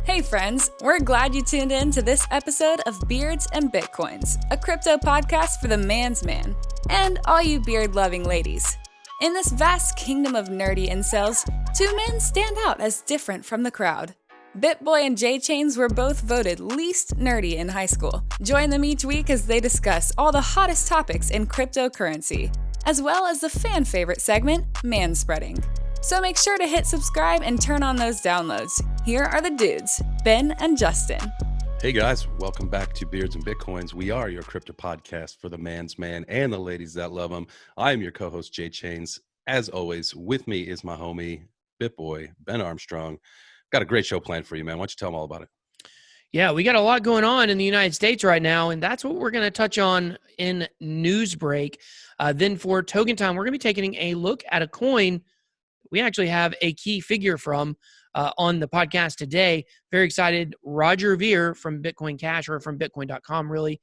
Hey friends, we're glad you tuned in to this episode of Beards and Bitcoins, a crypto podcast for the man's man, and all you beard-loving ladies. In this vast kingdom of nerdy incels, two men stand out as different from the crowd. BitBoy and J-Chains were both voted least nerdy in high school. Join them each week as they discuss all the hottest topics in cryptocurrency, as well as the fan favorite segment, Manspreading. So make sure to hit subscribe and turn on those downloads. Here are the dudes, Ben and Justin. Hey guys, welcome back to Beards and Bitcoins. We are your crypto podcast for the man's man and the ladies that love him. I am your co-host Jay Chains. As always, with me is my homie, BitBoy, Ben Armstrong. Got a great show planned for you, man. Why don't you tell them all about it? Yeah, we got a lot going on in the United States right now, and that's what we're going to touch on in News Break. Then for Token Time, we're going to be taking a look at a coin we actually have a key figure from on the podcast today. Very excited. Roger Ver from Bitcoin Cash, or from Bitcoin.com really,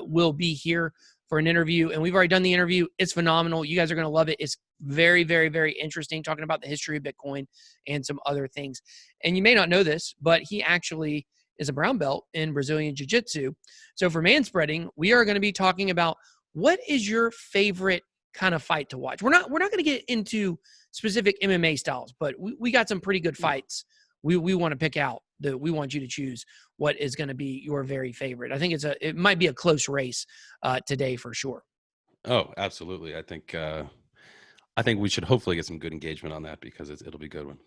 will be here for an interview. And we've already done the interview. It's phenomenal. You guys are going to love it. It's very, very, very interesting, talking about the history of Bitcoin and some other things. And you may not know this, but he actually is a brown belt in Brazilian Jiu-Jitsu. So for Manspreading, we are going to be talking about what is your favorite kind of fight to watch. We're not going to get into specific MMA styles, but we got some pretty good fights we want to pick out. We want you to choose what is going to be your very favorite. I think it might be a close race today for sure. Oh, absolutely. I think we should hopefully get some good engagement on that, because it'll be a good one.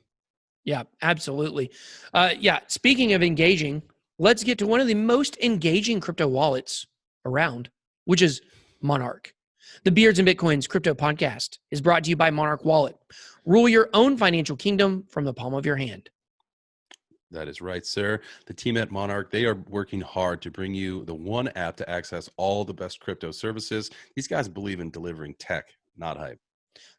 Yeah, absolutely. Speaking of engaging, let's get to one of the most engaging crypto wallets around, which is Monarch. The Beards and Bitcoins crypto podcast is brought to you by Monarch Wallet. Rule your own financial kingdom from the palm of your hand. That is right, sir. The team at Monarch, they are working hard to bring you the one app to access all the best crypto services. These guys believe in delivering tech, not hype.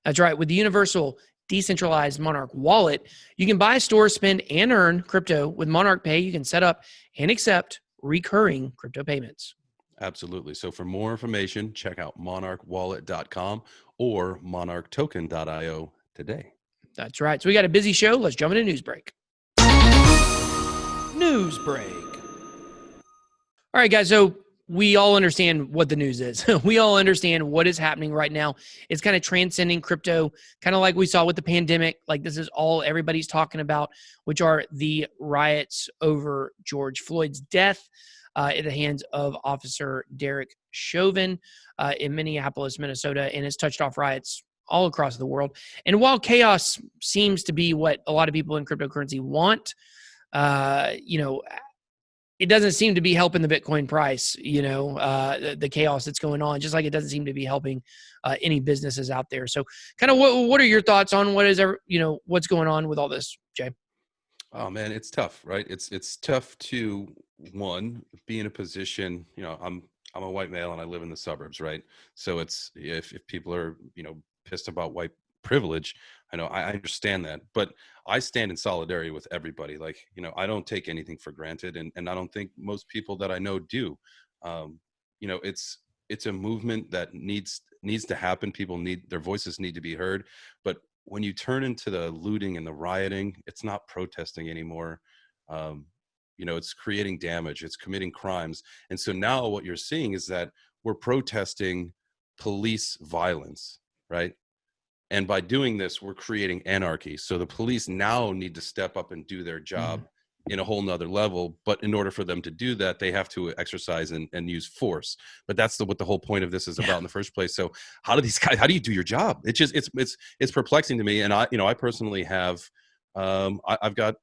That's right. With the universal decentralized Monarch Wallet, you can buy, store, spend, and earn crypto. With Monarch Pay, you can set up and accept recurring crypto payments. Absolutely. So for more information, check out monarchwallet.com or monarchtoken.io today. That's right. So we got a busy show. Let's jump into News Break. News Break. All right, guys. So we all understand what the news is. We all understand what is happening right now. It's kind of transcending crypto, kind of like we saw with the pandemic. Like, this is all everybody's talking about, which are the riots over George Floyd's death at the hands of Officer Derek Chauvin in Minneapolis, Minnesota, and it's touched off riots all across the world. And while chaos seems to be what a lot of people in cryptocurrency want, it doesn't seem to be helping the Bitcoin price, the chaos that's going on, just like it doesn't seem to be helping any businesses out there. So kind of what are your thoughts on what's going on with all this, Jay? Oh man, it's tough, right? It's tough to, one, be in a position, I'm a white male and I live in the suburbs, right? So it's, if people are, pissed about white privilege, I know, I understand that, but I stand in solidarity with everybody. Like, I don't take anything for granted, and I don't think most people that I know do. It's a movement that needs to happen. Their voices need to be heard. But when you turn into the looting and the rioting, it's not protesting anymore. It's creating damage, it's committing crimes. And so now what you're seeing is that we're protesting police violence, right? And by doing this, we're creating anarchy. So the police now need to step up and do their job in a whole nother level. But in order for them to do that, they have to exercise and use force. But that's what the whole point of this is about in the first place. So how do you do your job? It's perplexing to me. And I personally have, I've got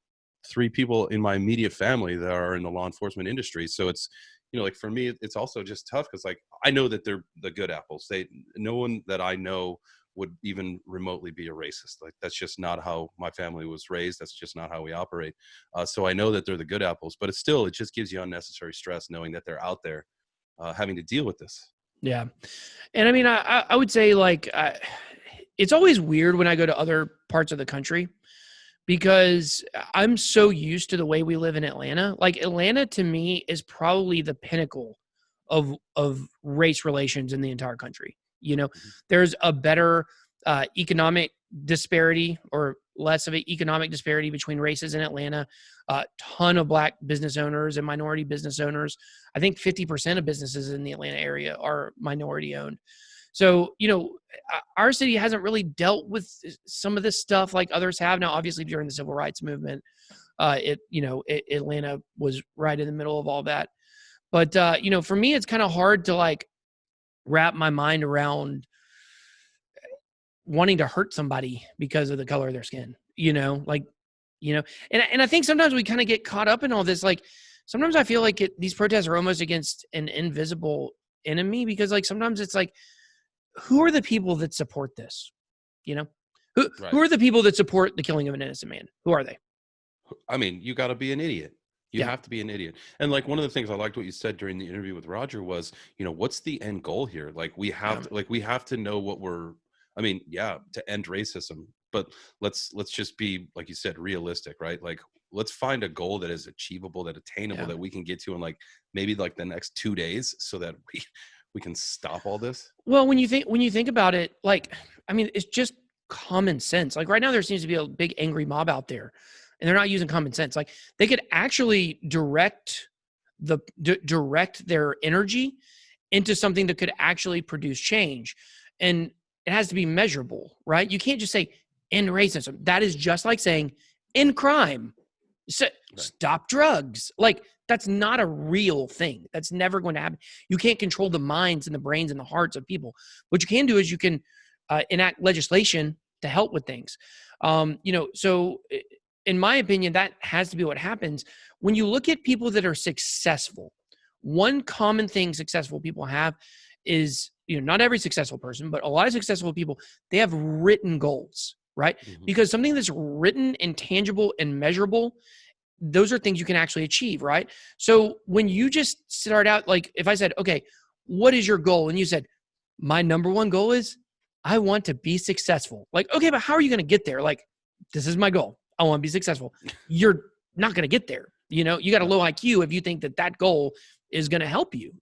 3 people in my immediate family that are in the law enforcement industry. So it's, like for me, it's also just tough because, like, I know that they're the good apples. No one that I know would even remotely be a racist. Like, that's just not how my family was raised. That's just not how we operate. So I know that they're the good apples, but it just gives you unnecessary stress knowing that they're out there having to deal with this. Yeah. And I mean, I would say, like, it's always weird when I go to other parts of the country, because I'm so used to the way we live in Atlanta. Like, Atlanta to me is probably the pinnacle of race relations in the entire country. There's a better economic disparity, or less of an economic disparity between races in Atlanta. A ton of Black business owners and minority business owners. I think 50% of businesses in the Atlanta area are minority owned. So, our city hasn't really dealt with some of this stuff like others have. Now, obviously, during the civil rights movement, Atlanta was right in the middle of all that. But, for me, it's kind of hard to like wrap my mind around wanting to hurt somebody because of the color of their skin, and I think sometimes we kind of get caught up in all this. Like sometimes I feel like these protests are almost against an invisible enemy, because like sometimes it's like, who are the people that support this? Who are the people that support the killing of an innocent man? Who are they? I mean, you got to be an idiot. You have to be an idiot. And like one of the things I liked what you said during the interview with Roger was, what's the end goal here? Like we have to know what to end racism, but let's just be, like you said, realistic, right? Like let's find a goal that is achievable, that attainable, that we can get to in like maybe like the next 2 days, so that we can stop all this. Well, when you think about it, like, I mean, it's just common sense. Like right now there seems to be a big angry mob out there, and they're not using common sense. Like they could actually direct their energy into something that could actually produce change. And it has to be measurable, right? You can't just say end racism. That is just like saying end crime, stop drugs. Like that's not a real thing. That's never going to happen. You can't control the minds and the brains and the hearts of people. What you can do is you can enact legislation to help with things. So in my opinion, that has to be what happens. When you look at people that are successful, one common thing successful people have is, not every successful person, but a lot of successful people, they have written goals, right? Mm-hmm. Because something that's written and tangible and measurable, those are things you can actually achieve, right? So when you just start out, like if I said, okay, what is your goal? And you said, my number one goal is I want to be successful. Like, okay, but how are you going to get there? Like, this is my goal. I want to be successful. You're not going to get there. You got a low IQ if you think that goal is going to help you,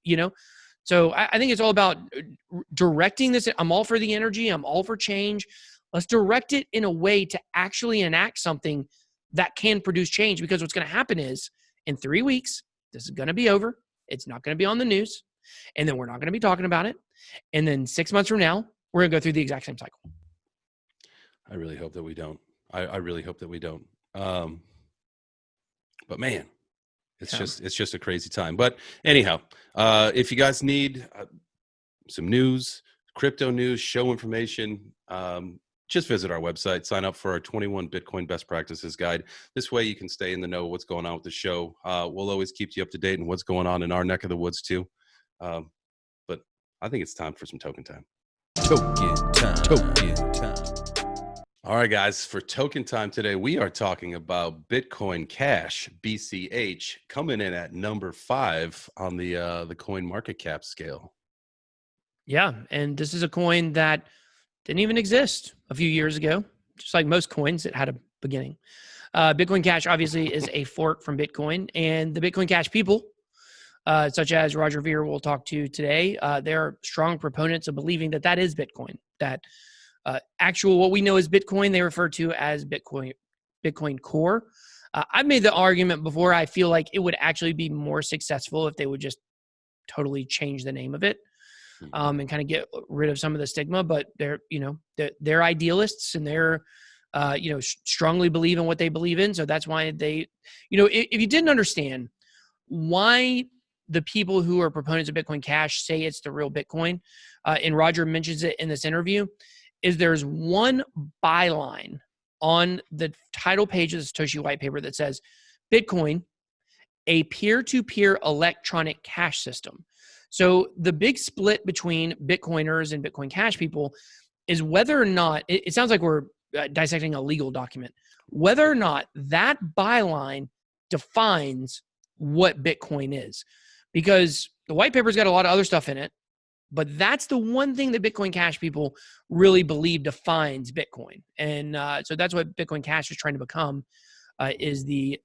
So I think it's all about directing this. I'm all for the energy. I'm all for change. Let's direct it in a way to actually enact something that can produce change, because what's going to happen is in 3 weeks, this is going to be over. It's not going to be on the news. And then we're not going to be talking about it. And then 6 months from now, we're going to go through the exact same cycle. I really hope that we don't. I really hope that we don't. But man, it's just a crazy time. But anyhow, if you guys need some news, crypto news, show information, just visit our website, sign up for our 21 Bitcoin best practices guide. This way you can stay in the know what's going on with the show. We'll always keep you up to date on what's going on in our neck of the woods too. But I think it's time for some token time. Token time. All right, guys, for token time today, we are talking about Bitcoin Cash, BCH, coming in at number 5 on the coin market cap scale. Yeah, and this is a coin that didn't even exist a few years ago. Just like most coins, it had a beginning. Bitcoin Cash obviously is a fork from Bitcoin, and the Bitcoin Cash people, such as Roger Ver will talk to today, they're strong proponents of believing that is Bitcoin, that what we know as Bitcoin, they refer to as Bitcoin Core. I've made the argument before. I feel like it would actually be more successful if they would just totally change the name of it, and kind of get rid of some of the stigma. But they're idealists, and they're strongly believe in what they believe in. So that's why they, if you didn't understand why the people who are proponents of Bitcoin Cash say it's the real Bitcoin, and Roger mentions it in this interview, is there's one byline on the title page of the Satoshi white paper that says Bitcoin, a peer-to-peer electronic cash system. So the big split between Bitcoiners and Bitcoin Cash people is whether or not, it sounds like we're dissecting a legal document, whether or not that byline defines what Bitcoin is. Because the white paper's got a lot of other stuff in it, but that's the one thing that Bitcoin Cash people really believe defines Bitcoin. And so that's what Bitcoin Cash is trying to become, is the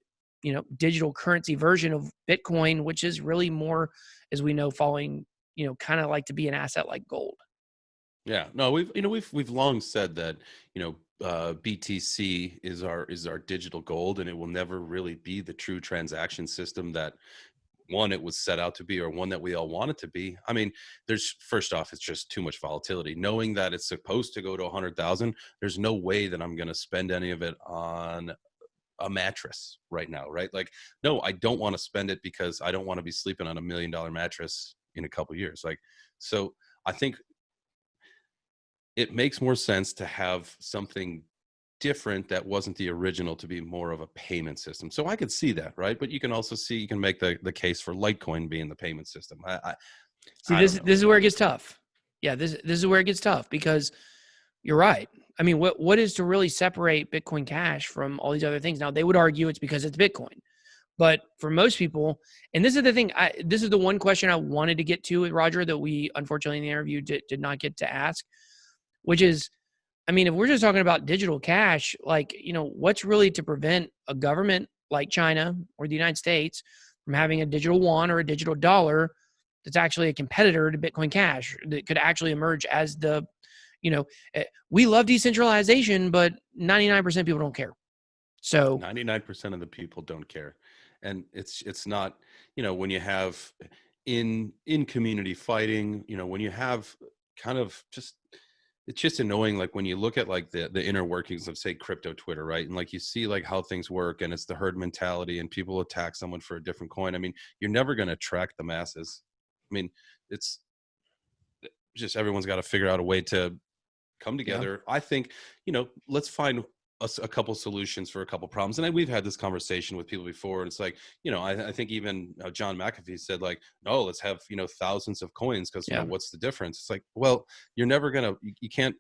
digital currency version of Bitcoin, which is really more, as we know, following, kind of like to be an asset like gold. Yeah, no, we've long said that, BTC is our digital gold, and it will never really be the true transaction system that one it was set out to be, or one that we all want it to be. I mean, first off, it's just too much volatility. Knowing that it's supposed to go to 100,000, there's no way that I'm going to spend any of it on a mattress right now, right? Like, no, I don't want to spend it because I don't want to be sleeping on $1 million mattress in a couple years. Like, so I think it makes more sense to have something different that wasn't the original to be more of a payment system. So I could see that, right? But you can also see, you can make the case for Litecoin being the payment system. This is where it gets tough. Yeah, this is where it gets tough, because you're right. I mean, what is to really separate Bitcoin Cash from all these other things? Now, they would argue it's because it's Bitcoin. But for most people, and this is the thing, this is the one question I wanted to get to with Roger that we, unfortunately, in the interview did not get to ask, which is, I mean, if we're just talking about digital cash, like, what's really to prevent a government like China or the United States from having a digital yuan or a digital dollar that's actually a competitor to Bitcoin Cash that could actually emerge as the, we love decentralization, but 99% of people don't care. So 99% of the people don't care. And it's not, when you have in community fighting, when you have kind of just, it's just annoying. Like when you look at like the inner workings of, say, crypto Twitter, right? And like you see like how things work, and it's the herd mentality, and people attack someone for a different coin. I mean, you're never going to attract the masses. I mean, it's just, everyone's got to figure out a way to come together. Yeah. I think, let's find a couple solutions for a couple problems. And we've had this conversation with people before, and it's like, I think even John McAfee said like, no, let's have, thousands of coins, because what's the difference? It's like, well, you're never gonna, you can't.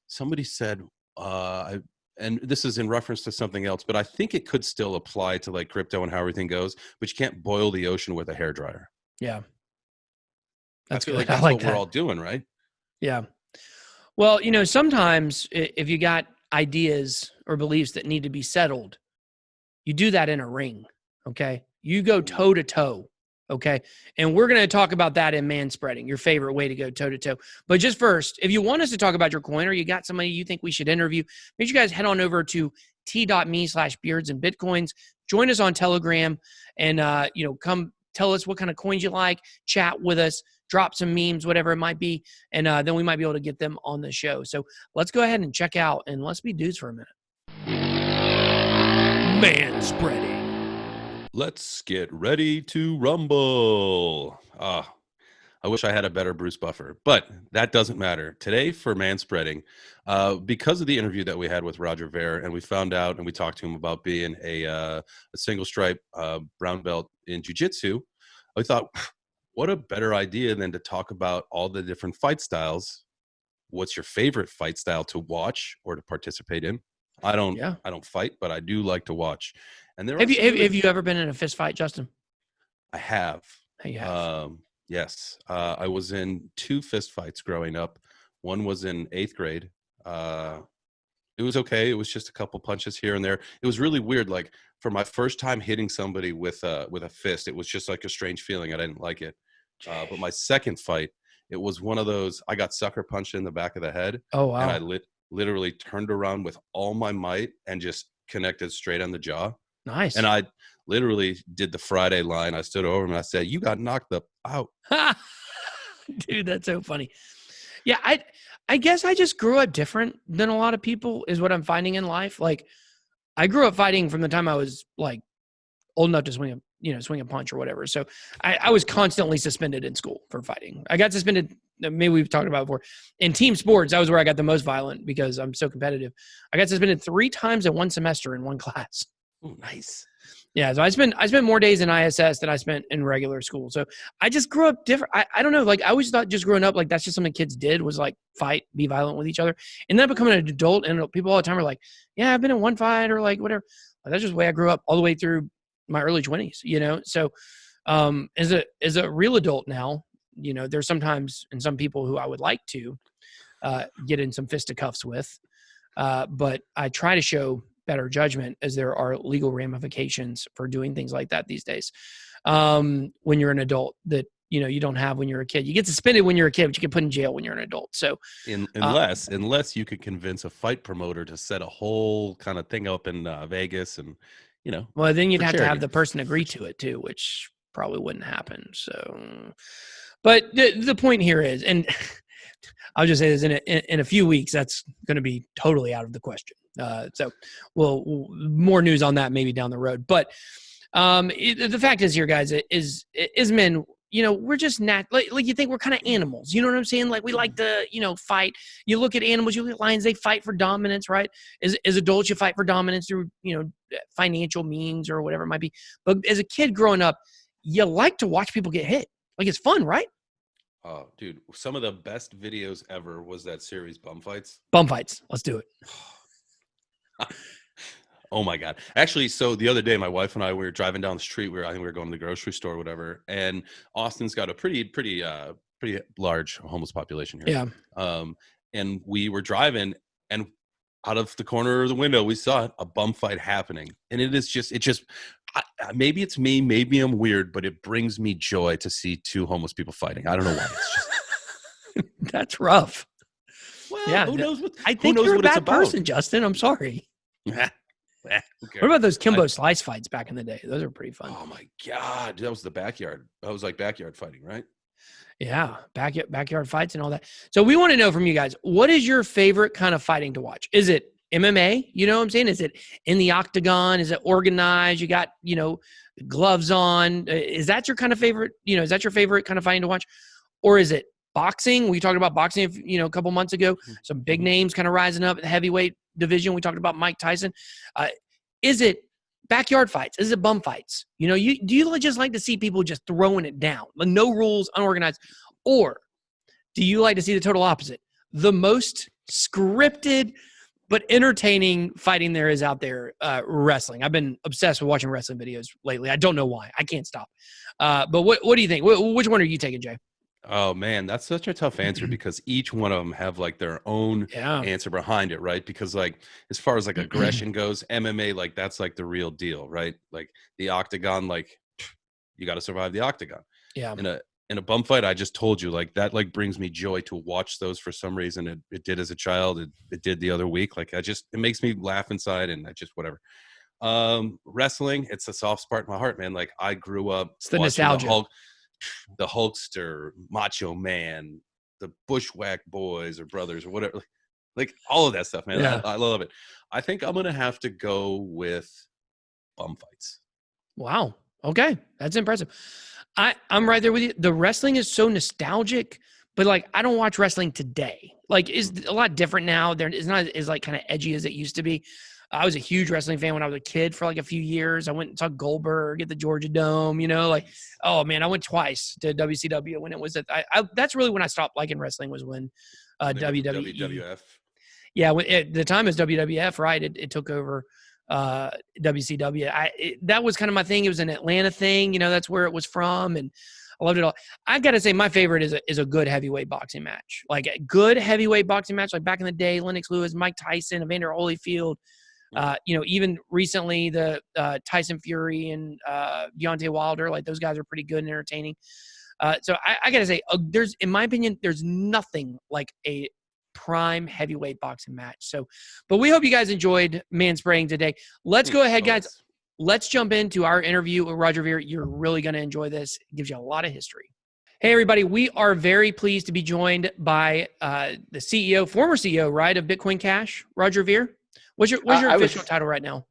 Somebody said, and this is in reference to something else, but I think it could still apply to like crypto and how everything goes, but you can't boil the ocean with a hairdryer. Yeah, that's good. Like that's what we're all doing, right? Yeah. Well, sometimes if you got ideas or beliefs that need to be settled, you do that in a ring, okay? You go toe to toe, okay? And we're going to talk about that in Manspreading, your favorite way to go toe to toe. But just first, if you want us to talk about your coin, or you got somebody you think we should interview, make sure you guys head on over to t.me/beardsandbitcoins. Join us on Telegram, and come tell us what kind of coins you like, chat with us, drop some memes, whatever it might be, and then we might be able to get them on the show. So let's go ahead and check out, and let's be dudes for a minute. Manspreading. Let's get ready to rumble. I wish I had a better Bruce Buffer, but that doesn't matter. Today for Manspreading, because of the interview that we had with Roger Ver, and we found out and we talked to him about being a single stripe brown belt in Jiu-Jitsu, I thought, what a better idea than to talk about all the different fight styles. What's your favorite fight style to watch or to participate in? I don't fight, but I do like to watch. And there have you ever been in a fist fight, Justin? I have. You have. Yes. I was in 2 fist fights growing up. One was in 8th grade. It was okay. It was just a couple punches here and there. It was really weird. Like for my first time hitting somebody with a fist, it was just like a strange feeling. I didn't like it. But my second fight, it was one of those, I got sucker punched in the back of the head. Oh, wow. And I literally turned around with all my might and just connected straight on the jaw. Nice. And I literally did the Friday line. I stood over him and I said, "You got knocked out." Dude, that's so funny. Yeah, I guess I just grew up different than a lot of people is what I'm finding in life. Like I grew up fighting from the time I was like old enough to swing a punch or whatever. So I was constantly suspended in school for fighting. I got suspended, maybe we've talked about it before, in team sports. That was where I got the most violent because I'm so competitive. I got suspended 3 times in one semester in one class. Oh, nice. Yeah, so I spent more days in ISS than I spent in regular school. So I just grew up different. I don't know. Like I always thought just growing up, like that's just something kids did was like fight, be violent with each other. And then becoming an adult, and people all the time are like, "Yeah, I've been in one fight," or like whatever. Like, that's just the way I grew up all the way through my early 20s. So as a real adult now, there's sometimes and some people who I would like to get in some fisticuffs with, but I try to show better judgment as there are legal ramifications for doing things like that these days. When you're an adult that, you don't have when you're a kid. You get suspended when you're a kid, but you get put in jail when you're an adult. So unless you could convince a fight promoter to set a whole kind of thing up in Vegas, and well, then you'd for have to have charity. the person agree to it too, which probably wouldn't happen. So, but the point here is, and I'll just say this, in a few weeks, that's going to be totally out of the question. So we'll more news on that maybe down the road. But the fact is here, guys, is men, we're just not like you think we're kind of animals. You know what I'm saying? Like we like to, fight. You look at animals, you look at lions, they fight for dominance, right? As adults, you fight for dominance through, financial means or whatever it might be. But as a kid growing up, you like to watch people get hit. Like it's fun, right? Oh, dude, some of the best videos ever was that series Bum Fights. Bum Fights. Let's do it. Oh my God. Actually, so the other day, my wife and I, we were driving down the street. I think we were going to the grocery store or whatever. And Austin's got a pretty large homeless population here. Yeah. And we were driving, and out of the corner of the window, we saw a bum fight happening. And maybe it's me, maybe I'm weird, but it brings me joy to see two homeless people fighting. I don't know why. It's just that's rough. Well, yeah. Who knows what I think you're a bad person, Justin. I'm sorry. What about those Kimbo Slice fights back in the day? Those are pretty fun. Oh my God. That was the backyard. That was like backyard fighting, right? Yeah. Backyard fights and all that. So we want to know from you guys, what is your favorite kind of fighting to watch? Is it MMA? You know what I'm saying? Is it in the octagon? Is it organized? You got, gloves on. Is that your kind of favorite? Is that your favorite kind of fighting to watch? Or is it boxing? We talked about boxing, a couple months ago. Some big names kind of rising up in the heavyweight division. We talked about Mike Tyson. Is it backyard fights? Is it bum fights? Do you just like to see people just throwing it down? No rules, unorganized. Or do you like to see the total opposite? The most scripted but entertaining fighting there is out there, wrestling. I've been obsessed with watching wrestling videos lately. I don't know why. I can't stop. But what do you think? Which one are you taking, Jay? Oh man, that's such a tough answer because each one of them have like their own answer behind it, right? Because like as far as like aggression goes, MMA, like that's like the real deal, right? Like the octagon, like you got to survive the octagon. Yeah. In a bum fight, I just told you, like that like brings me joy to watch those for some reason. It did as a child. It did the other week. Like it makes me laugh inside, and I just whatever. Wrestling, it's a soft spot in my heart, man. Like I grew up. It's the nostalgia. The Hulkster, Macho Man, the Bushwhack Boys or Brothers or whatever, like all of that stuff, man. Yeah. I love it. I think I'm gonna have to go with bum fights. Wow. Okay, that's impressive. I'm right there with you. The wrestling is so nostalgic, but like I don't watch wrestling today. Like it's a lot different now. It's not as like kind of edgy as it used to be. I was a huge wrestling fan when I was a kid for like a few years. I went and saw Goldberg at the Georgia Dome, like, oh man, I went twice to WCW when it was that's really when I stopped liking wrestling was when WWE. WWF. Yeah. At the time it was WWF, right? It took over WCW. That was kind of my thing. It was an Atlanta thing, that's where it was from. And I loved it all. I got to say my favorite is a good heavyweight boxing match, like a good heavyweight boxing match, like back in the day, Lennox Lewis, Mike Tyson, Evander Holyfield. Even recently the Tyson Fury and Deontay Wilder, like those guys are pretty good and entertaining. So I got to say, in my opinion, there's nothing like a prime heavyweight boxing match. So, but we hope you guys enjoyed Manspreading today. Let's go ahead, guys. Let's jump into our interview with Roger Ver. You're really going to enjoy this. It gives you a lot of history. Hey, everybody. We are very pleased to be joined by the CEO, former CEO, right, of Bitcoin Cash, Roger Ver. What's your official title right now?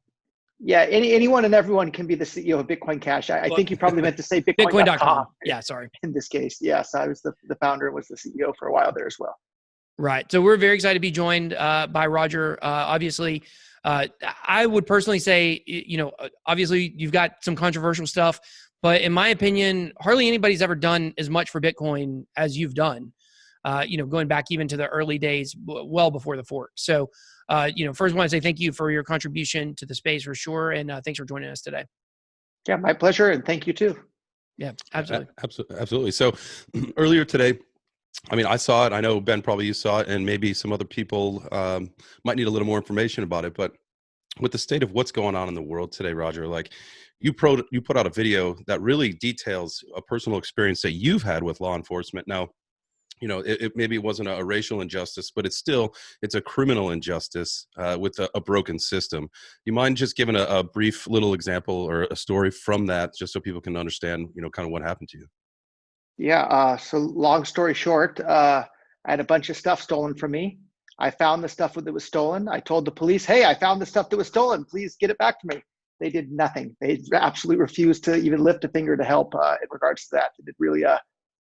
Yeah, anyone and everyone can be the CEO of Bitcoin Cash. I think you probably meant to say Bitcoin.com. Yeah, sorry. In this case, yes, I was the founder and was the CEO for a while there as well. Right. So we're very excited to be joined by Roger. Obviously, I would personally say, obviously you've got some controversial stuff, but in my opinion, hardly anybody's ever done as much for Bitcoin as you've done. Going back even to the early days, well before the fork. So, first I want to say thank you for your contribution to the space for sure. And thanks for joining us today. Yeah, my pleasure. And thank you too. Yeah, absolutely. Absolutely. So earlier today, I saw it. I know, Ben, probably you saw it, and maybe some other people might need a little more information about it. But with the state of what's going on in the world today, Roger, like, you put out a video that really details a personal experience that you've had with law enforcement. Now, it maybe wasn't a racial injustice, but it's a criminal injustice with a broken system. You mind just giving a brief little example or a story from that, just so people can understand, kind of what happened to you? Yeah. So long story short, I had a bunch of stuff stolen from me. I found the stuff that was stolen. I told the police, hey, I found the stuff that was stolen. Please get it back to me. They did nothing. They absolutely refused to even lift a finger to help in regards to that. It really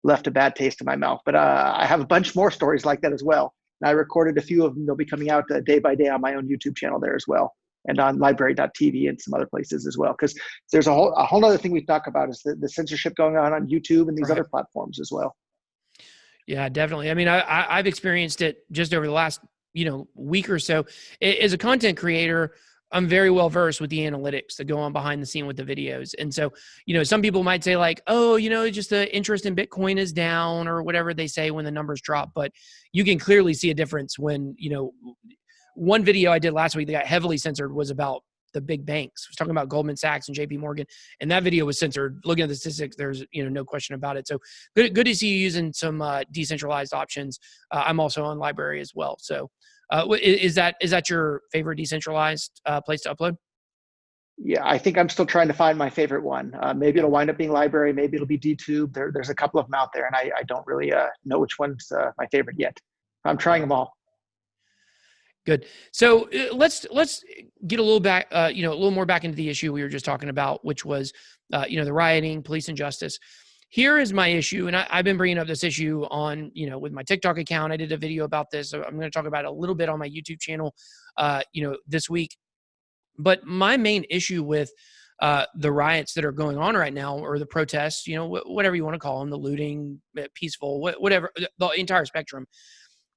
left a bad taste in my mouth. But I have a bunch more stories like that as well. And I recorded a few of them. They'll be coming out day by day on my own YouTube channel there as well, and on library.tv and some other places as well. Because there's a whole other thing we talk about is the censorship going on YouTube and these other platforms as well. Yeah, definitely. I mean, I've experienced it just over the last, week or so. As a content creator, I'm very well versed with the analytics that go on behind the scene with the videos. And so, some people might say like, oh, just the interest in Bitcoin is down or whatever they say when the numbers drop. But you can clearly see a difference when, one video I did last week that got heavily censored was about the big banks. I was talking about Goldman Sachs and JP Morgan, and that video was censored. Looking at the statistics, there's no question about it. So good to see you using some decentralized options. I'm also on Library as well. So is that your favorite decentralized place to upload? Yeah, I think I'm still trying to find my favorite one. Maybe it'll wind up being Library. Maybe it'll be DTube. There's a couple of them out there, and I don't really know which one's my favorite yet. I'm trying them all. Good. So let's get a little back, a little more back into the issue we were just talking about, which was, the rioting, police injustice. Here is my issue, and I've been bringing up this issue on, with my TikTok account. I did a video about this. So I'm going to talk about it a little bit on my YouTube channel, this week. But my main issue with the riots that are going on right now, or the protests, whatever you want to call them, the looting, peaceful, whatever, the entire spectrum,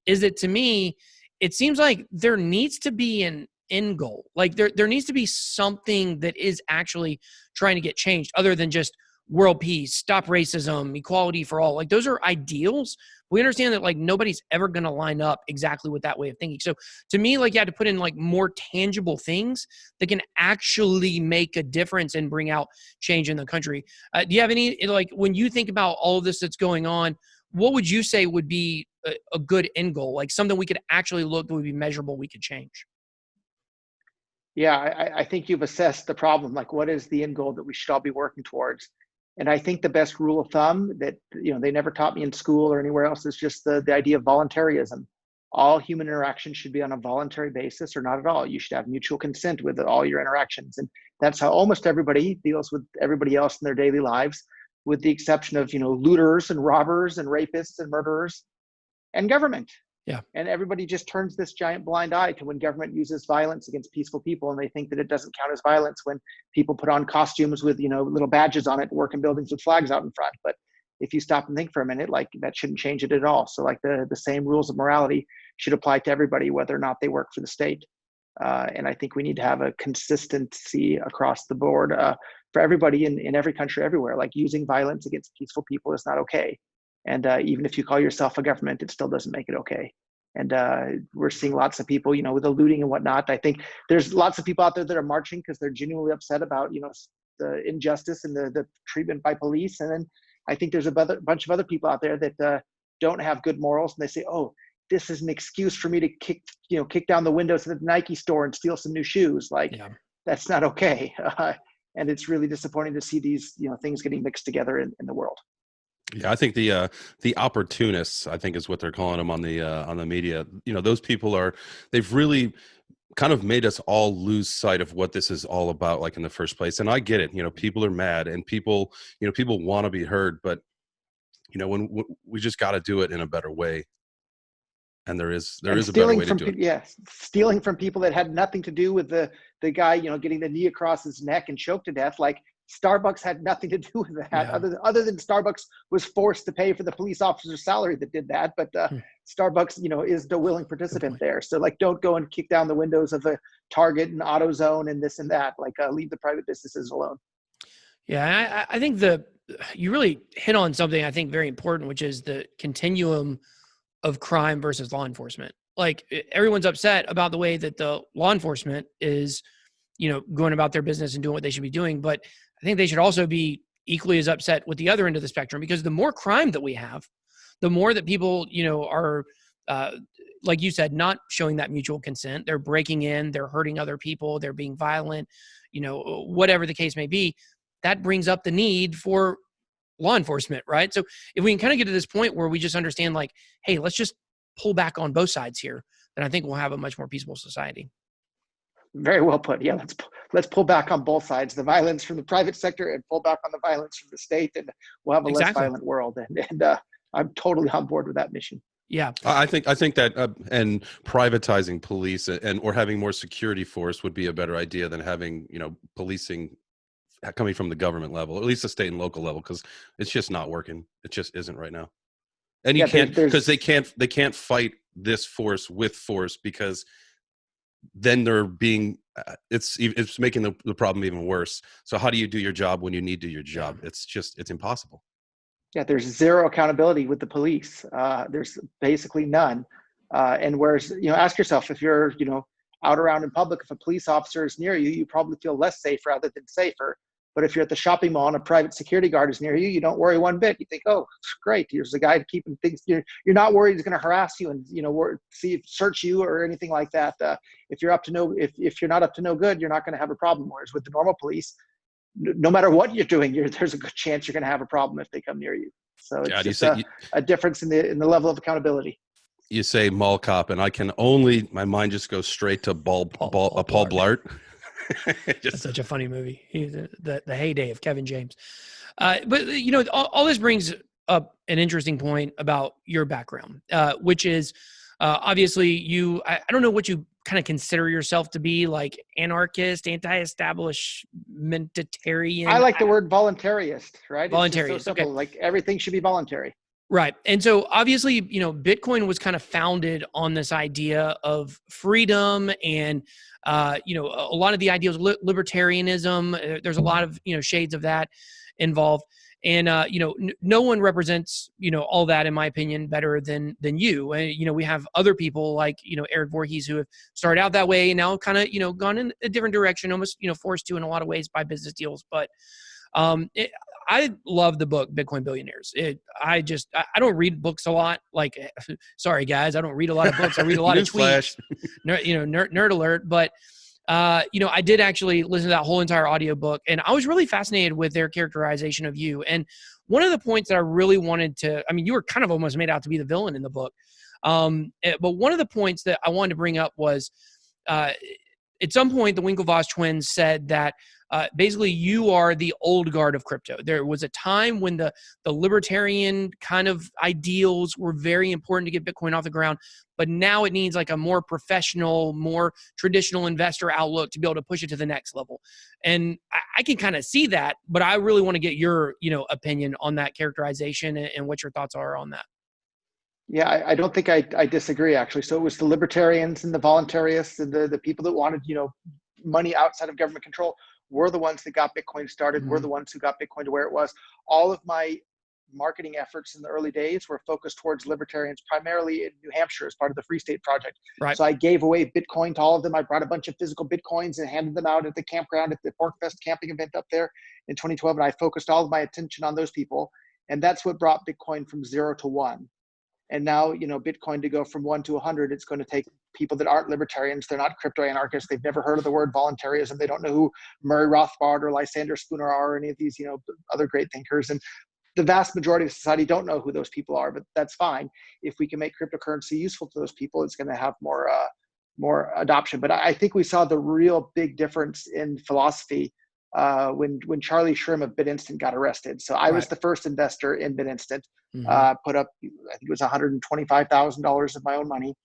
is that to me, it seems like there needs to be an end goal. Like there needs to be something that is actually trying to get changed other than just world peace, stop racism, equality for all. Like those are ideals. We understand that like nobody's ever going to line up exactly with that way of thinking. So to me, like you had to put in like more tangible things that can actually make a difference and bring out change in the country. Do you have any, like when you think about all of this that's going on, what would you say would be a good end goal? Like something we could actually look that would be measurable, we could change? Yeah, I think you've assessed the problem. Like what is the end goal that we should all be working towards? And I think the best rule of thumb that, they never taught me in school or anywhere else is just the idea of voluntarism. All human interactions should be on a voluntary basis or not at all. You should have mutual consent with all your interactions. And that's how almost everybody deals with everybody else in their daily lives, with the exception of, looters and robbers and rapists and murderers and government. Yeah. And everybody just turns this giant blind eye to when government uses violence against peaceful people, and they think that it doesn't count as violence when people put on costumes with, little badges on it, work in buildings with flags out in front. But if you stop and think for a minute, like that shouldn't change it at all. So like the same rules of morality should apply to everybody, whether or not they work for the state. And I think we need to have a consistency across the board for everybody in every country, everywhere. Like using violence against peaceful people is not okay. And even if you call yourself a government, it still doesn't make it okay. And we're seeing lots of people, with the looting and whatnot. I think there's lots of people out there that are marching because they're genuinely upset about, the injustice and the treatment by police. And then I think there's a bunch of other people out there that don't have good morals, and they say, oh, this is an excuse for me to kick down the windows of the Nike store and steal some new shoes. Like, That's not okay. And it's really disappointing to see these, things getting mixed together in the world. Yeah, I think the opportunists, I think is what they're calling them on the media. Those people they've really kind of made us all lose sight of what this is all about, like in the first place. And I get it. People are mad, and people want to be heard, but when we just got to do it in a better way. And there is a better way to do it. Yeah, stealing from people that had nothing to do with the guy, getting the knee across his neck and choked to death. Like Starbucks had nothing to do with that, other than Starbucks was forced to pay for the police officer's salary that did that. But Starbucks, is the willing participant there. So like, don't go and kick down the windows of a Target and AutoZone and this and that. Like leave the private businesses alone. Yeah, I think you really hit on something I think very important, which is the continuum of crime versus law enforcement. Like everyone's upset about the way that the law enforcement is, going about their business and doing what they should be doing. But think they should also be equally as upset with the other end of the spectrum, because the more crime that we have, the more that people, are, like you said, not showing that mutual consent. They're breaking in, they're hurting other people, they're being violent, whatever the case may be. That brings up the need for law enforcement, right? So if we can kind of get to this point where we just understand, like, hey, let's just pull back on both sides here, then I think we'll have a much more peaceful society. Very well put. Yeah, let's pull back on both sides, the violence from the private sector and pull back on the violence from the state, and we'll have a less violent world. And I'm totally on board with that mission. Yeah, I think that and privatizing police or having more security force would be a better idea than having policing coming from the government level, or at least the state and local level, because it's just not working. It just isn't right now. And you can't, because they can't fight this force with force, because then they're being it's making the problem even worse. So how do you do your job when you need to do your job? It's impossible. Yeah, there's zero accountability with the police. There's basically none. And whereas, ask yourself, if you're, out around in public, if a police officer is near you, you probably feel less safe rather than safer. But if you're at the shopping mall and a private security guard is near you, you don't worry one bit. You think, oh, great, here's a guy keeping things. You're not worried he's going to harass you and search you or anything like that. If you're not up to no good, you're not going to have a problem. Whereas with the normal police, no matter what you're doing, there's a good chance you're going to have a problem if they come near you. So it's just a difference in the level of accountability. You say mall cop, and my mind just goes straight to Paul Blart. That's such a funny movie. The heyday of Kevin James. But all this brings up an interesting point about your background, which is obviously I don't know what you kind of consider yourself to be, like anarchist, anti-establishmentarian. I like the word voluntarist, right? Voluntarist. It's so simple. Okay. Like everything should be voluntary. Right. And so obviously, Bitcoin was kind of founded on this idea of freedom and, a lot of the ideals, libertarianism. There's a lot of, shades of that involved. And, no one represents, all that, in my opinion, better than you. We have other people like, Eric Voorhees, who have started out that way and now kind of, gone in a different direction, almost, forced to in a lot of ways by business deals. But I love the book Bitcoin Billionaires. I don't read books a lot. Like, sorry guys, I don't read a lot of books. I read a lot of tweets. Nerd alert. But I did actually listen to that whole entire audiobook, and I was really fascinated with their characterization of you. And one of the points that I really wanted to, you were kind of almost made out to be the villain in the book. But one of the points that I wanted to bring up was, at some point, the Winklevoss twins said that basically you are the old guard of crypto. There was a time when the libertarian kind of ideals were very important to get Bitcoin off the ground, but now it needs like a more professional, more traditional investor outlook to be able to push it to the next level. And I can kind of see that, but I really want to get your, opinion on that characterization and what your thoughts are on that. Yeah, I don't think I disagree, actually. So it was the libertarians and the voluntarists and the people that wanted, money outside of government control were the ones that got Bitcoin started. Mm-hmm. Were the ones who got Bitcoin to where it was. All of my marketing efforts in the early days were focused towards libertarians, primarily in New Hampshire as part of the Free State Project. Right. So I gave away Bitcoin to all of them. I brought a bunch of physical Bitcoins and handed them out at the campground at the PorcFest camping event up there in 2012. And I focused all of my attention on those people. And that's what brought Bitcoin from 0 to 1. And now, Bitcoin to go from 1 to 100, it's going to take people that aren't libertarians. They're not crypto anarchists. They've never heard of the word voluntarism. They don't know who Murray Rothbard or Lysander Spooner are or any of these, other great thinkers. And the vast majority of society don't know who those people are, but that's fine. If we can make cryptocurrency useful to those people, it's going to have more adoption. But I think we saw the real big difference in philosophy when Charlie Shrem of BitInstant got arrested. So I was the first investor in BitInstant, put up, I think it was $125,000 of my own money.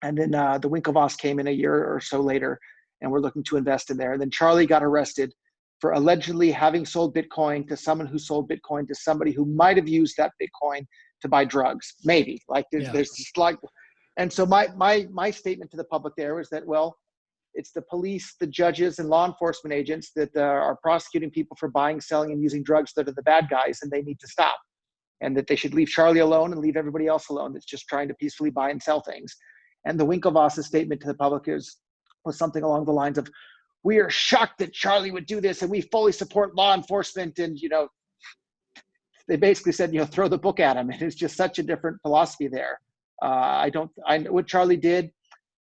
And then the Winklevoss came in a year or so later, and we're looking to invest in there. And then Charlie got arrested for allegedly having sold Bitcoin to someone who sold Bitcoin to somebody who might have used that Bitcoin to buy drugs. Maybe. Like there's just like, and so my statement to the public there was that, well, it's the police, the judges, and law enforcement agents that are prosecuting people for buying, selling, and using drugs that are the bad guys, and they need to stop. And that they should leave Charlie alone and leave everybody else alone that's just trying to peacefully buy and sell things. And the Winklevoss statement to the public was something along the lines of, we are shocked that Charlie would do this, and we fully support law enforcement. And, they basically said, throw the book at him. And it's just such a different philosophy there. What Charlie did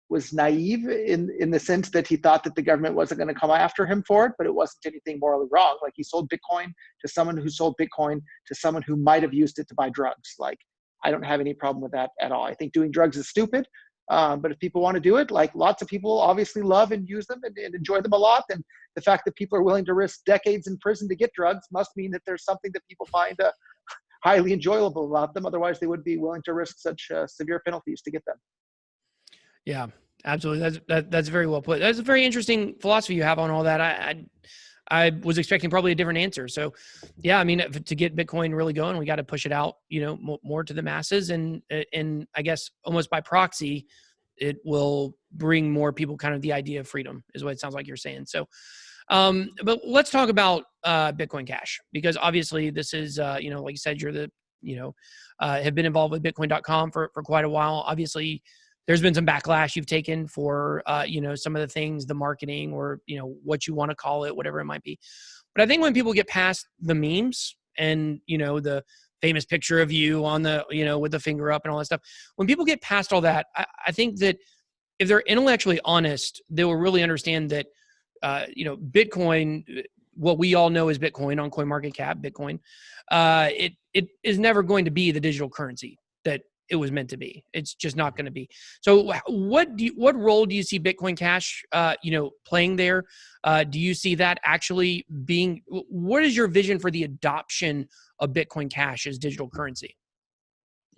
was naive in the sense that he thought that the government wasn't going to come after him for it, but it wasn't anything morally wrong. Like, he sold Bitcoin to someone who sold Bitcoin to someone who might have used it to buy drugs. Like, I don't have any problem with that at all. I think doing drugs is stupid. But if people want to do it, like, lots of people obviously love and use them and enjoy them a lot. And the fact that people are willing to risk decades in prison to get drugs must mean that there's something that people find highly enjoyable about them. Otherwise, they would be willing to risk such severe penalties to get them. Yeah, absolutely. That's very well put. That's a very interesting philosophy you have on all that. I was expecting probably a different answer. So yeah, I mean, to get Bitcoin really going, we got to push it out, more to the masses, and I guess almost by proxy, it will bring more people kind of the idea of freedom is what it sounds like you're saying. So, but let's talk about Bitcoin Cash, because obviously this is, like you said, you're the, have been involved with Bitcoin.com for quite a while. Obviously, there's been some backlash you've taken for, some of the things, the marketing, or, what you want to call it, whatever it might be. But I think when people get past the memes and, the famous picture of you on the, with the finger up and all that stuff, when people get past all that, I think that if they're intellectually honest, they will really understand that, Bitcoin, what we all know is Bitcoin on CoinMarketCap, Bitcoin, it is never going to be the digital currency that it was meant to be. It's just not going to be. So what role do you see Bitcoin Cash, playing there? Do you see that actually being, what is your vision for the adoption of Bitcoin Cash as digital currency?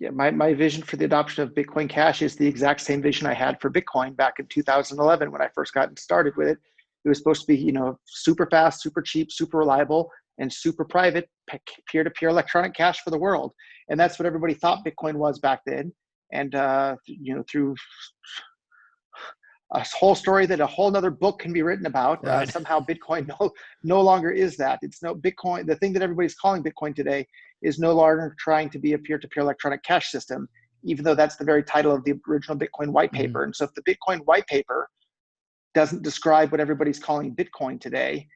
Yeah, my vision for the adoption of Bitcoin Cash is the exact same vision I had for Bitcoin back in 2011 when I first got started with it. It was supposed to be, super fast, super cheap, super reliable, and super private peer-to-peer electronic cash for the world. And that's what everybody thought Bitcoin was back then. And, through a whole story that a whole nother book can be written about, right. Somehow Bitcoin no longer is that. It's no Bitcoin. The thing that everybody's calling Bitcoin today is no longer trying to be a peer-to-peer electronic cash system, even though that's the very title of the original Bitcoin white paper. And so if the Bitcoin white paper doesn't describe what everybody's calling Bitcoin today,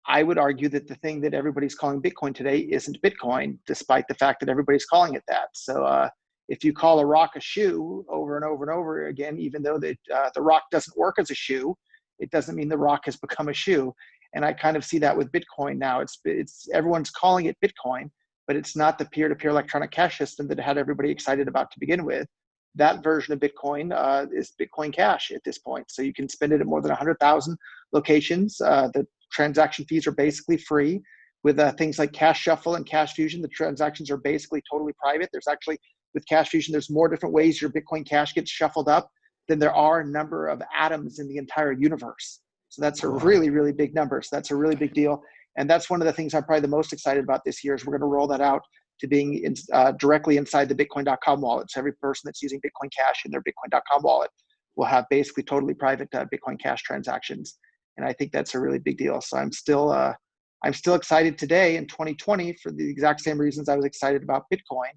I would argue that the thing that everybody's calling Bitcoin today isn't Bitcoin, despite the fact that everybody's calling it that. So if you call a rock a shoe over and over and over again, even though the rock doesn't work as a shoe, it doesn't mean the rock has become a shoe. And I kind of see that with Bitcoin now. It's everyone's calling it Bitcoin, but it's not the peer-to-peer electronic cash system that had everybody excited about to begin with. That version of Bitcoin is Bitcoin Cash at this point. So you can spend it at more than 100,000 locations. The transaction fees are basically free. With things like Cash Shuffle and Cash Fusion, the transactions are basically totally private. There's actually, with Cash Fusion, there's more different ways your Bitcoin Cash gets shuffled up than there are a number of atoms in the entire universe. So that's a really, really big number. So that's a really big deal. And that's one of the things I'm probably the most excited about this year is we're going to roll that out to being directly inside the Bitcoin.com wallet. So every person that's using Bitcoin Cash in their Bitcoin.com wallet will have basically totally private Bitcoin Cash transactions. And I think that's a really big deal. So I'm still excited today in 2020 for the exact same reasons I was excited about Bitcoin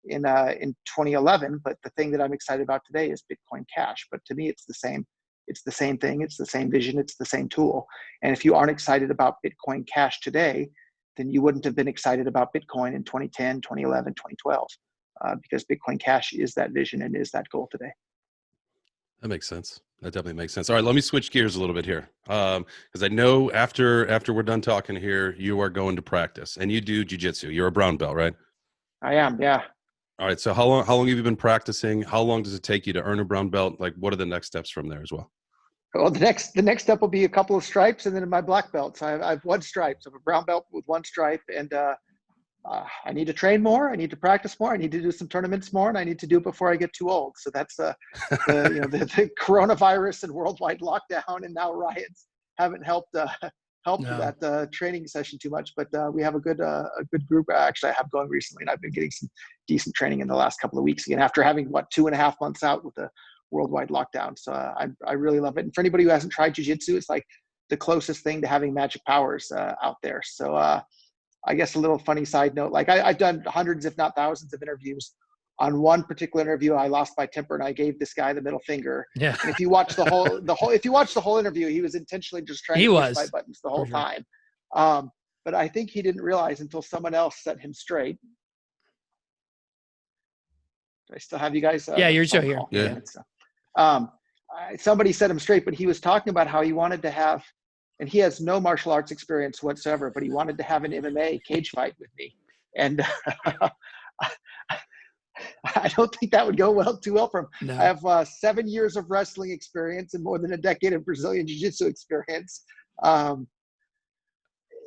in 2011. But the thing that I'm excited about today is Bitcoin Cash. But to me, it's the same. It's the same thing. It's the same vision. It's the same tool. And if you aren't excited about Bitcoin Cash today, then you wouldn't have been excited about Bitcoin in 2010, 2011, 2012, because Bitcoin Cash is that vision and is that goal today. That makes sense. That definitely makes sense. All right, let me switch gears a little bit here, because I know after we're done talking here, you are going to practice, and you do jiu-jitsu. You're a brown belt, right? I am, yeah. All right. So how long have you been practicing? How long does it take you to earn a brown belt? Like, what are the next steps from there as well? Well, the next step will be a couple of stripes, and then my black belts. I have one stripe, so I have a brown belt with one stripe, and I need to train more. I need to practice more. I need to do some tournaments more, and I need to do it before I get too old. So that's the coronavirus and worldwide lockdown and now riots haven't helped that training session too much. But we have a good group actually I have going recently, and I've been getting some decent training in the last couple of weeks again after having 2.5 months out with the worldwide lockdown. So I really love it. And for anybody who hasn't tried jiu-jitsu, it's like the closest thing to having magic powers out there. So I guess a little funny side note, like I've done hundreds, if not thousands of interviews on one particular interview, I lost my temper and I gave this guy the middle finger. Yeah. And if you watch the whole interview, he was intentionally just trying to push my buttons the whole time. But I think he didn't realize until someone else set him straight. Do I still have you guys? Yeah, you're still here. Yeah. Somebody set him straight, but he was talking about how he wanted to have, and he has no martial arts experience whatsoever, but he wanted to have an MMA cage fight with me. And I don't think that would go too well for him. No. I have 7 years of wrestling experience and more than a decade of Brazilian Jiu-Jitsu experience.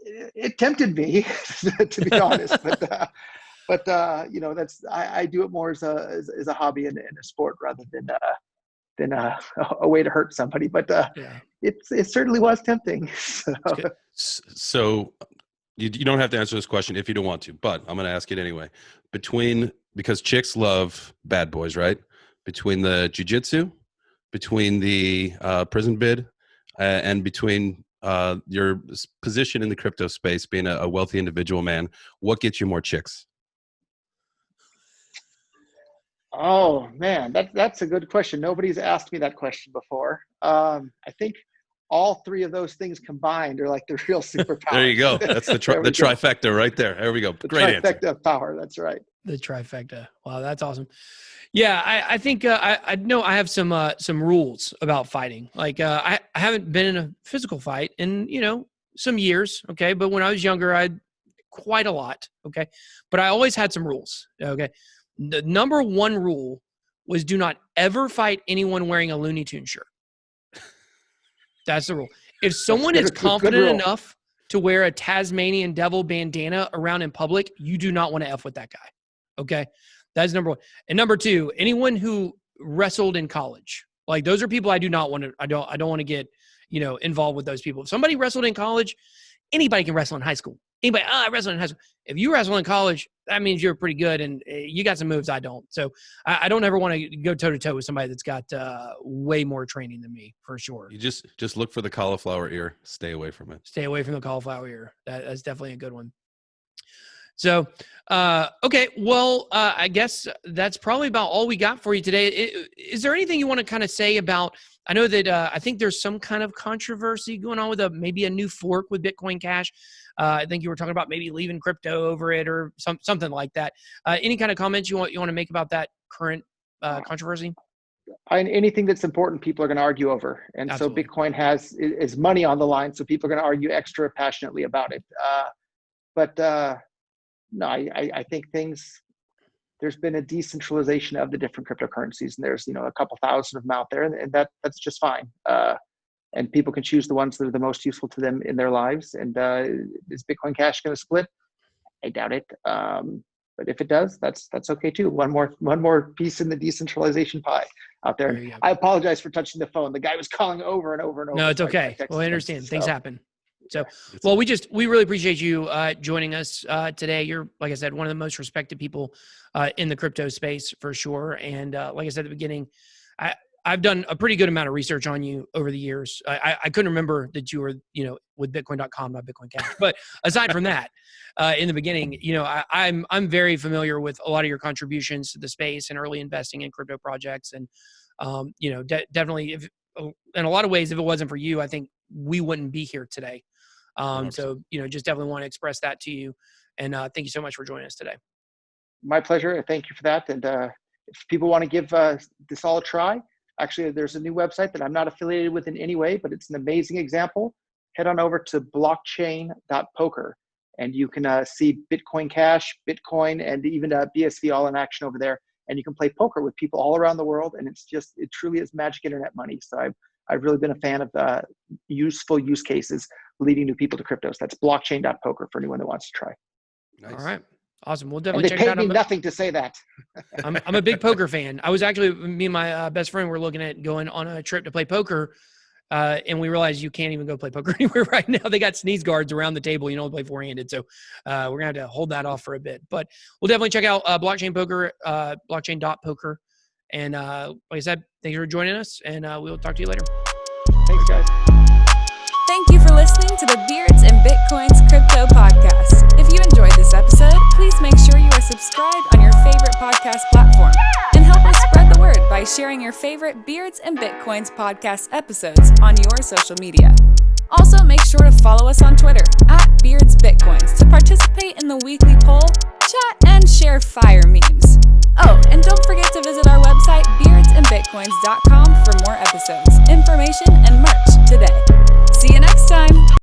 It tempted me, to be honest, but I do it more as a hobby and a sport rather than a way to hurt somebody. But it certainly was tempting. So you don't have to answer this question if you don't want to, but I'm going to ask it anyway. Because chicks love bad boys, right? Between the jiu-jitsu, between the prison bid, and between your position in the crypto space, being a wealthy individual man, what gets you more chicks? Oh man, that's a good question. Nobody's asked me that question before. I think all three of those things combined are like the real superpower. There you go. That's the trifecta right there. There we go. Great answer. Trifecta of power. That's right. The trifecta. Wow, that's awesome. Yeah, I think I know I have some rules about fighting. Like I haven't been in a physical fight in some years. Okay, but when I was younger, I quite a lot. Okay, but I always had some rules. Okay, the number one rule was do not ever fight anyone wearing a Looney Tunes shirt. That's the rule. If someone is confident enough to wear a Tasmanian devil bandana around in public, you do not want to F with that guy. Okay. That's number one. And number two, anyone who wrestled in college, like those are people I do not want to, I don't want to get, involved with those people. If somebody wrestled in college, anybody can wrestle in high school. Anybody, I wrestled in high school. If you wrestle in college, that means you're pretty good and you got some moves I don't. So I don't ever want to go toe to toe with somebody that's got way more training than me, for sure. You just look for the cauliflower ear. Stay away from it. Stay away from the cauliflower ear. That's definitely a good one. So, okay. Well, I guess that's probably about all we got for you today. Is there anything you want to kind of say about, I know that I think there's some kind of controversy going on with maybe a new fork with Bitcoin Cash. I think you were talking about maybe leaving crypto over it or something like that. Any kind of comments you want to make about that current controversy? Anything that's important, people are going to argue over. And Absolutely. So Bitcoin is money on the line. So people are going to argue extra passionately about it. No, I think there's been a decentralization of the different cryptocurrencies, and there's, a couple thousand of them out there, and that's just fine. And people can choose the ones that are the most useful to them in their lives. And is Bitcoin Cash going to split? I doubt it. But if it does, that's okay too. One more piece in the decentralization pie out there. I apologize for touching the phone. The guy was calling over and over and over. No, it's okay. Well, I understand. Things happen. So, well, we really appreciate you joining us today. You're, like I said, one of the most respected people in the crypto space for sure. And like I said at the beginning, I've done a pretty good amount of research on you over the years. I couldn't remember that you were, with Bitcoin.com, not Bitcoin Cash. But aside from that, in the beginning, I'm very familiar with a lot of your contributions to the space and early investing in crypto projects. And, definitely, in a lot of ways, if it wasn't for you, I think we wouldn't be here today. So, just definitely want to express that to you. And thank you so much for joining us today. My pleasure. Thank you for that. And if people want to give this all a try, actually, there's a new website that I'm not affiliated with in any way, but it's an amazing example. Head on over to blockchain.poker, and you can see Bitcoin Cash, Bitcoin, and even BSV all in action over there. And you can play poker with people all around the world. And it truly is magic internet money. So I've really been a fan of useful use cases leading new people to cryptos. That's blockchain.poker for anyone that wants to try. Nice. All right. Awesome. We'll definitely check it out. They paid me nothing to say that. I'm a big poker fan. I was actually, me and my best friend were looking at going on a trip to play poker. And we realized you can't even go play poker anywhere right now. They got sneeze guards around the table. You don't play four-handed. So we're going to have to hold that off for a bit. But we'll definitely check out blockchain poker, blockchain.poker. And like I said, thanks for joining us. And we'll talk to you later. Thanks, guys. Thank you for listening to the Beards and Bitcoins Crypto Podcast. If you enjoyed this episode, please make sure you are subscribed on your favorite podcast platform. sharing your favorite Beards and Bitcoins podcast episodes on your social media. Also, make sure to follow us on